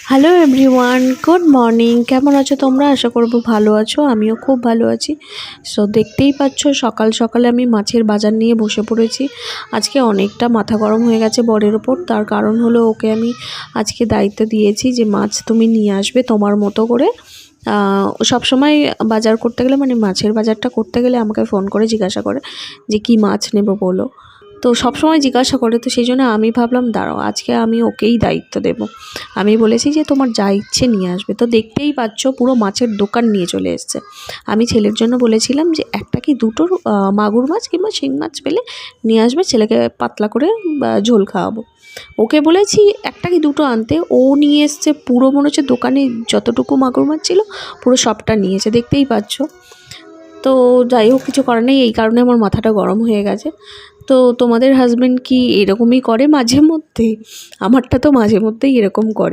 Hello everyone, good morning. কেমন আছো তোমরা? আশা করব ভালো আছো। আমিও খুব ভালো আছি। সো দেখতেই পাচ্ছ সকাল সকালে আমি মাছের বাজার নিয়ে বসে পড়েছি। আজকে অনেকটা মাথা গরম হয়ে গেছে বরের ওপর। তার কারণ হলো ওকে আমি আজকে দায়িত্ব দিয়েছি যে মাছ তুমি নিয়ে আসবে তোমার মতো করে। সবসময় বাজার করতে গেলে মানে মাছের বাজারটা করতে গেলে আমাকে ফোন করে জিজ্ঞাসা করে যে কি মাছ নেব বলো। তো সবসময় জিজ্ঞাসা করে, তো সেই জন্য আমি ভাবলাম দাঁড়াও আজকে আমি ওকেই দায়িত্ব দেব। আমি বলেছি যে তোমার যা ইচ্ছে নিয়ে আসবে। তো দেখতেই পাচ্ছ পুরো মাছের দোকান নিয়ে চলে এসছে। আমি ছেলের জন্য বলেছিলাম যে একটা কি দুটো মাগুর মাছ কিংবা শিং মাছ পেলে নিয়ে আসবে, ছেলেকে পাতলা করে ঝোল খাওয়াবো। ওকে বলেছি একটা কি দুটো আনতে, ও নিয়ে এসছে পুরো, মনে হচ্ছে দোকানে যতটুকু মাগুর মাছ ছিল পুরো সবটা নিয়েছে, দেখতেই পাচ্ছ। তো যাই হোক, কিছু করার নেই, এই কারণে আমার মাথাটা গরম হয়ে গেছে। তো তোমাদের হাজব্যান্ড কি এরকমই করে মাঝে মধ্যে? আমারটা তো মাঝে মধ্যেই এরকম করে।